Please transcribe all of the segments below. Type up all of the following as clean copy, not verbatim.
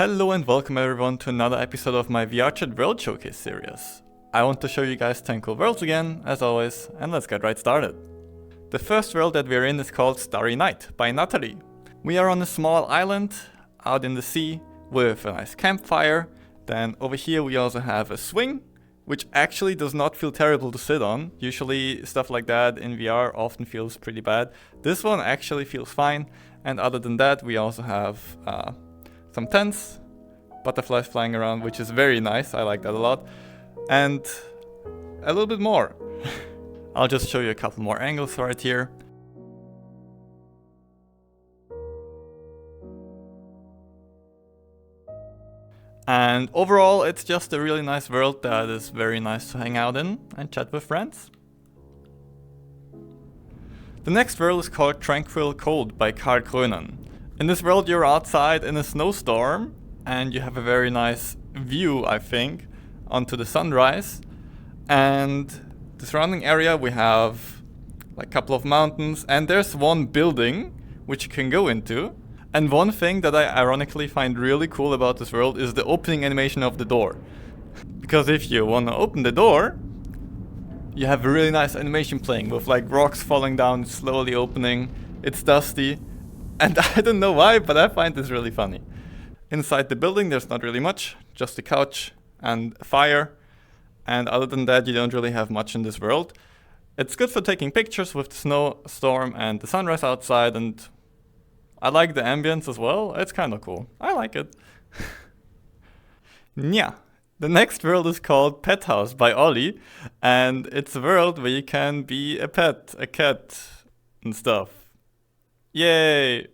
Hello and welcome everyone to another episode of my VRChat World Showcase series. I want to show you guys 10 cool worlds again, as always, and let's get right started. The first world that we're in is called Starry Night by Natalie. We are on a small island out in the sea with a nice campfire. Then over here we also have a swing, which actually does not feel terrible to sit on. Usually stuff like that in VR often feels pretty bad. This one actually feels fine, and other than that we also have some tents, butterflies flying around, which is very nice. I like that a lot. And a little bit more. I'll just show you a couple more angles right here. And overall, it's just a really nice world that is very nice to hang out in and chat with friends. The next world is called Tranquil Cold by Kroenen. In this world you're outside in a snowstorm and you have a very nice view, I think, onto the sunrise. And the surrounding area we have like a couple of mountains and there's one building which you can go into. And one thing that I ironically find really cool about this world is the opening animation of the door. Because if you want to open the door, you have a really nice animation playing with like rocks falling down, slowly opening. It's dusty. And I don't know why, but I find this really funny. Inside the building there's not really much, just a couch and a fire. And other than that you don't really have much in this world. It's good for taking pictures with the snowstorm and the sunrise outside, and I like the ambience as well. It's kind of cool. I like it. Yeah. The next world is called Pet House by Ollie, and it's a world where you can be a pet, a cat and stuff. Yay!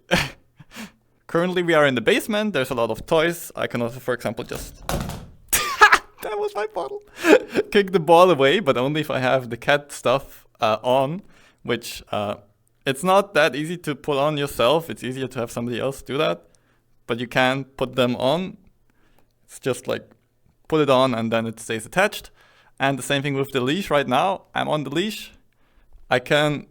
Currently we are in the basement. There's a lot of toys. I can also, for example, just that was my bottle. Kick the ball away, but only if I have the cat stuff on, which it's not that easy to put on yourself. It's easier to have somebody else do that. But you can put them on. It's just like put it on and then it stays attached. And the same thing with the leash right now. I'm on the leash. I can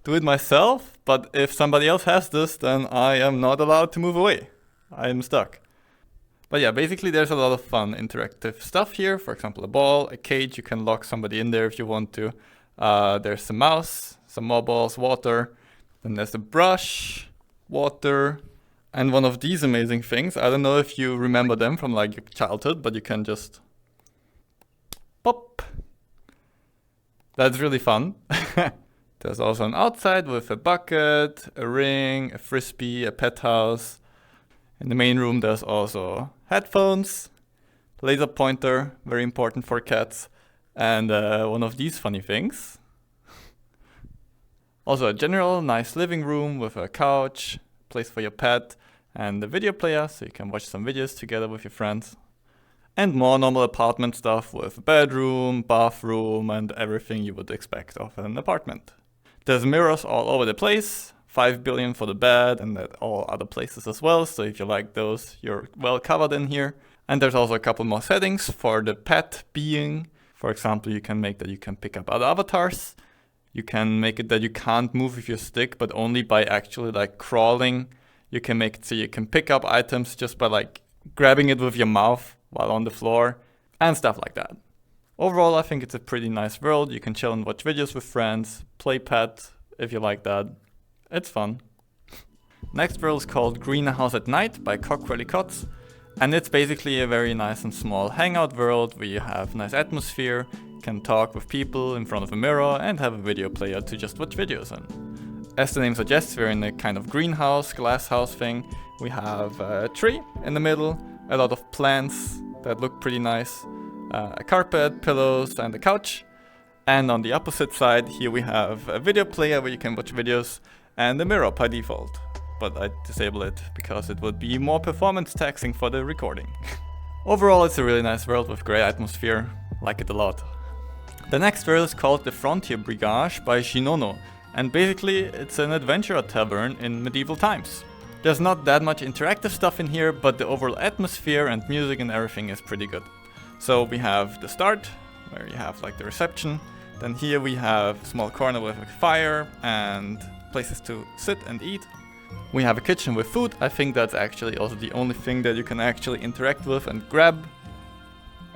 do it myself, but if somebody else has this, then I am not allowed to move away. I am stuck. But yeah, basically there's a lot of fun interactive stuff here. For example, a ball, a cage. You can lock somebody in there if you want to. There's a mouse, some more balls, water. Then there's a brush, water, and one of these amazing things. I don't know if you remember them from like your childhood, but you can just pop. That's really fun. There's also an outside with a bucket, a ring, a frisbee, a pet house. In the main room there's also headphones, laser pointer, very important for cats, and one of these funny things. Also a general nice living room with a couch, place for your pet, and a video player so you can watch some videos together with your friends. And more normal apartment stuff with bedroom, bathroom, and everything you would expect of an apartment. There's mirrors all over the place, 5 billion for the bed and at all other places as well, so if you like those, you're well covered in here. And there's also a couple more settings for the pet being. For example, you can make that you can pick up other avatars. You can make it that you can't move with your stick, but only by actually like crawling. You can make it so you can pick up items just by like grabbing it with your mouth while on the floor and stuff like that. Overall, I think it's a pretty nice world. You can chill and watch videos with friends, play pet if you like that. It's fun. Next world is called Greenhouse at Night by Coquelicotz. And it's basically a very nice and small hangout world where you have nice atmosphere, can talk with people in front of a mirror and have a video player to just watch videos in. As the name suggests, we're in a kind of greenhouse, glass house thing. We have a tree in the middle, a lot of plants that look pretty nice, a carpet, pillows and a couch. And on the opposite side here we have a video player where you can watch videos and a mirror by default. But I disable it because it would be more performance taxing for the recording. Overall it's a really nice world with great atmosphere, like it a lot. The next world is called the Frontier Brigade by Shinono, and basically it's an adventurer tavern in medieval times. There's not that much interactive stuff in here, but the overall atmosphere and music and everything is pretty good. So we have the start, where you have like the reception. Then here we have a small corner with a fire and places to sit and eat. We have a kitchen with food. I think that's actually also the only thing that you can actually interact with and grab.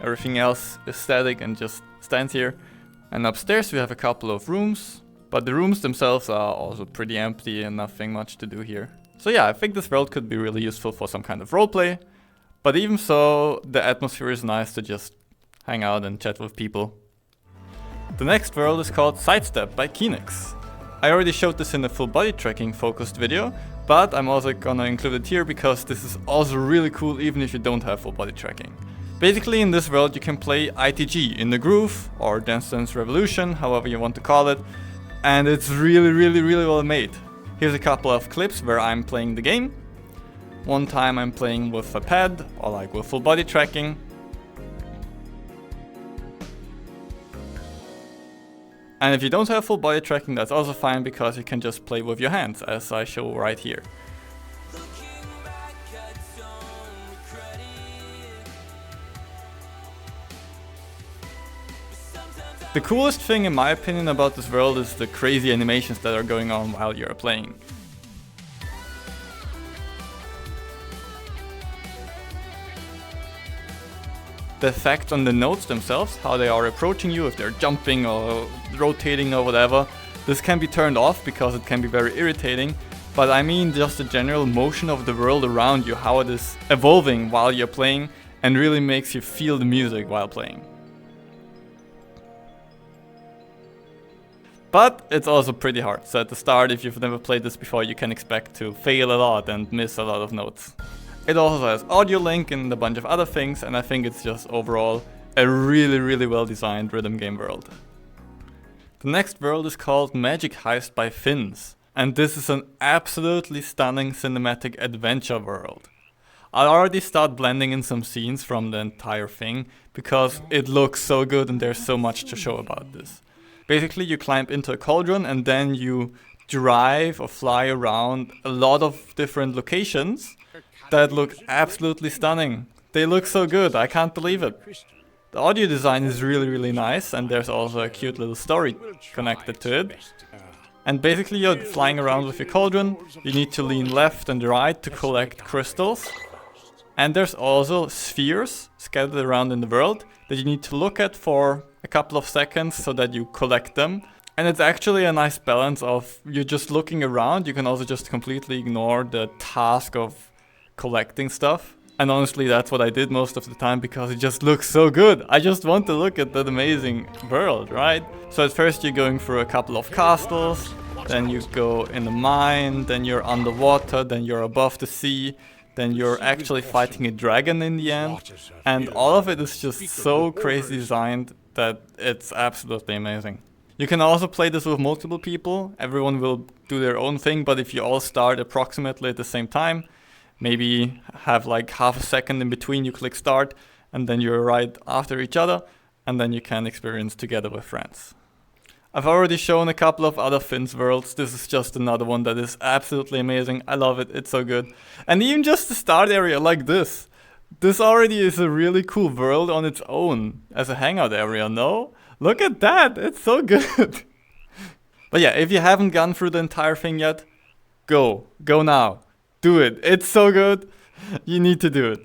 Everything else is static and just stands here. And upstairs we have a couple of rooms, but the rooms themselves are also pretty empty and nothing much to do here. So yeah, I think this world could be really useful for some kind of roleplay. But even so, the atmosphere is nice to just hang out and chat with people. The next world is called Sightstep by Kinix. I already showed this in a full body tracking focused video, but I'm also gonna include it here because this is also really cool even if you don't have full body tracking. Basically in this world you can play ITG in the groove or Dance Dance Revolution, however you want to call it, and it's really well made. Here's a couple of clips where I'm playing the game. One time I'm playing with a pad or like with full body tracking. And if you don't have full body tracking, that's also fine because you can just play with your hands, as I show right here. The coolest thing in my opinion about this world is the crazy animations that are going on while you're playing. The effect on the notes themselves, how they are approaching you, if they're jumping or rotating or whatever, this can be turned off because it can be very irritating, but I mean just the general motion of the world around you, how it is evolving while you're playing and really makes you feel the music while playing. But it's also pretty hard, so at the start if you've never played this before you can expect to fail a lot and miss a lot of notes. It also has audio link and a bunch of other things, and I think it's just overall a really well designed rhythm game world. The next world is called Magic Heist by Finns, and this is an absolutely stunning cinematic adventure world. I'll already start blending in some scenes from the entire thing, because it looks so good and there's so much to show about this. Basically you climb into a cauldron and then you drive or fly around a lot of different locations that look absolutely stunning. They look so good, I can't believe it. The audio design is really nice and there's also a cute little story connected to it. And basically you're flying around with your cauldron, you need to lean left and right to collect crystals. And there's also spheres scattered around in the world that you need to look at for a couple of seconds so that you collect them. And it's actually a nice balance of you're just looking around, you can also just completely ignore the task of collecting stuff. And honestly that's what I did most of the time because it just looks so good. I just want to look at that amazing world, right? So at first you're going through a couple of castles, then you go in the mine, then you're underwater, then you're above the sea, then you're actually fighting a dragon in the end. And all of it is just so crazy designed that it's absolutely amazing. You can also play this with multiple people, everyone will do their own thing, but if you all start approximately at the same time, maybe have like half a second in between, you click start, and then you're right after each other, and then you can experience together with friends. I've already shown a couple of other Finns worlds, this is just another one that is absolutely amazing, I love it, it's so good. And even just the start area like this. This already is a really cool world on its own, as a hangout area, no? Look at that, it's so good. But yeah, if you haven't gone through the entire thing yet, go now. Do it, it's so good, you need to do it.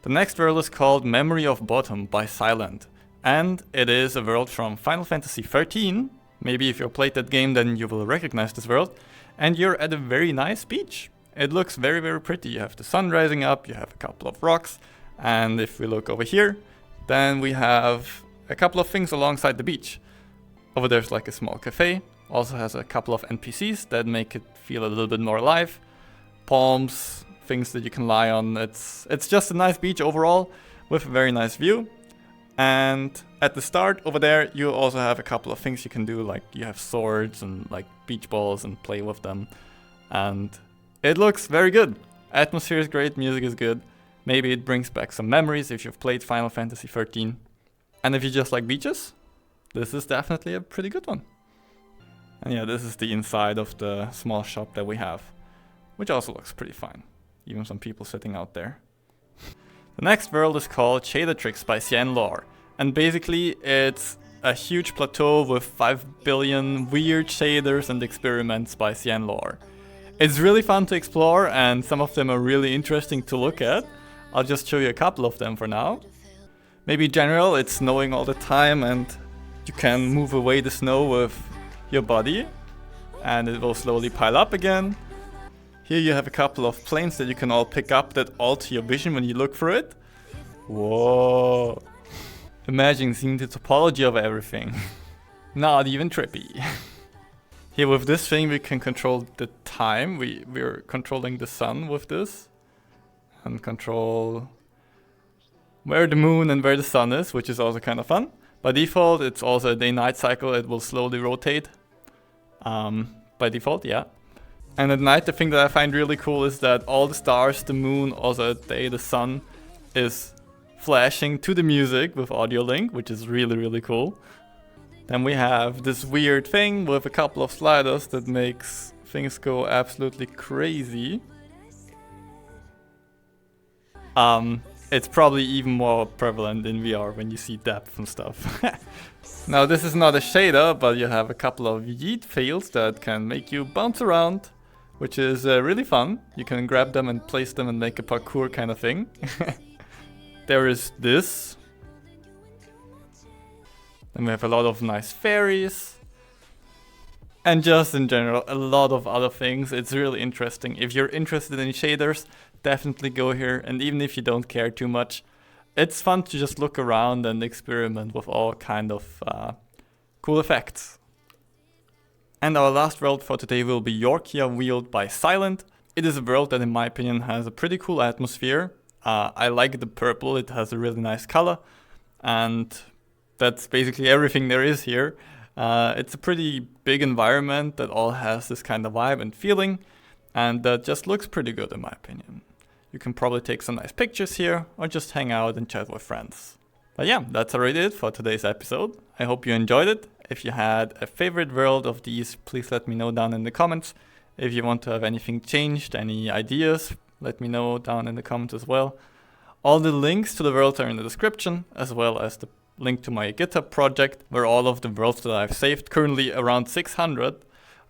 The next world is called Memory of Bodhum by Silent. And it is a world from Final Fantasy XIII. Maybe if you've played that game then you will recognize this world. And you're at a very nice beach. It looks very pretty, you have the sun rising up, you have a couple of rocks. And if we look over here, then we have a couple of things alongside the beach. Over there's like a small cafe, also has a couple of NPCs that make it feel a little bit more alive. Palms, things that you can lie on. It's just a nice beach overall with a very nice view. And at the start over there you also have a couple of things you can do, like you have swords and like beach balls and play with them. And it looks very good. Atmosphere is great, music is good. Maybe it brings back some memories if you've played Final Fantasy XIII. And if you just like beaches, this is definitely a pretty good one. And yeah, this is the inside of the small shop that we have, which also looks pretty fine. Even some people sitting out there. The next world is called Shadertrixx by cnlohr. And basically it's a huge plateau with 5 billion weird shaders and experiments by cnlohr. It's really fun to explore, and some of them are really interesting to look at. I'll just show you a couple of them for now. Maybe in general, it's snowing all the time and you can move away the snow with your body and it will slowly pile up again. Here you have a couple of planes that you can all pick up that alter your vision when you look for it. Whoa! Imagine seeing the topology of everything. Not even trippy. Here with this thing we can control the time. We're controlling the sun with this. And control where the moon and where the sun is, which is also kind of fun. By default, it's also a day-night cycle. It will slowly rotate. By default, yeah. And at night, the thing that I find really cool is that all the stars, the moon, also at day, the sun, is flashing to the music with audio link, which is really, really cool. Then we have this weird thing with a couple of sliders that makes things go absolutely crazy. It's probably even more prevalent in VR when you see depth and stuff. Now this is not a shader, but you have a couple of yeet fields that can make you bounce around, which is really fun. You can grab them and place them and make a parkour kind of thing. There is this. Then we have a lot of nice fairies. And just in general, a lot of other things. It's really interesting. If you're interested in shaders, definitely go here. And even if you don't care too much, it's fun to just look around and experiment with all kind of cool effects. And our last world for today will be Yorcia Weald by Silent. It is a world that in my opinion has a pretty cool atmosphere. I like the purple, it has a really nice color. And that's basically everything there is here. It's a pretty big environment that all has this kind of vibe and feeling, and that just looks pretty good in my opinion. You can probably take some nice pictures here or just hang out and chat with friends. But yeah, that's already it for today's episode. I hope you enjoyed it. If you had a favorite world of these, please let me know down in the comments. If you want to have anything changed, any ideas, let me know down in the comments as well. All the links to the worlds are in the description, as well as the link to my GitHub project, where all of the worlds that I've saved, currently around 600,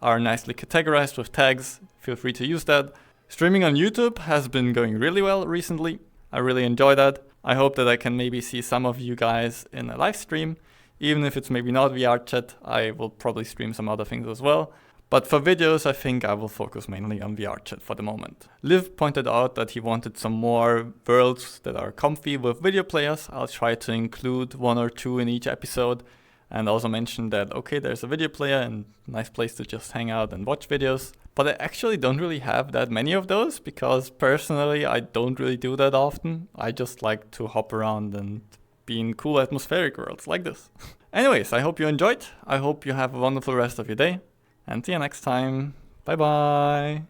are nicely categorized with tags. Feel free to use that. Streaming on YouTube has been going really well recently. I really enjoy that. I hope that I can maybe see some of you guys in a live stream. Even if it's maybe not VRChat, I will probably stream some other things as well. But for videos, I think I will focus mainly on VRChat for the moment. Liv pointed out that he wanted some more worlds that are comfy with video players. I'll try to include 1 or 2 in each episode. And also mention that, okay, there's a video player and nice place to just hang out and watch videos. But I actually don't really have that many of those, because personally I don't really do that often. I just like to hop around and be in cool atmospheric worlds like this. Anyways, I hope you enjoyed. I hope you have a wonderful rest of your day. And see you next time. Bye bye.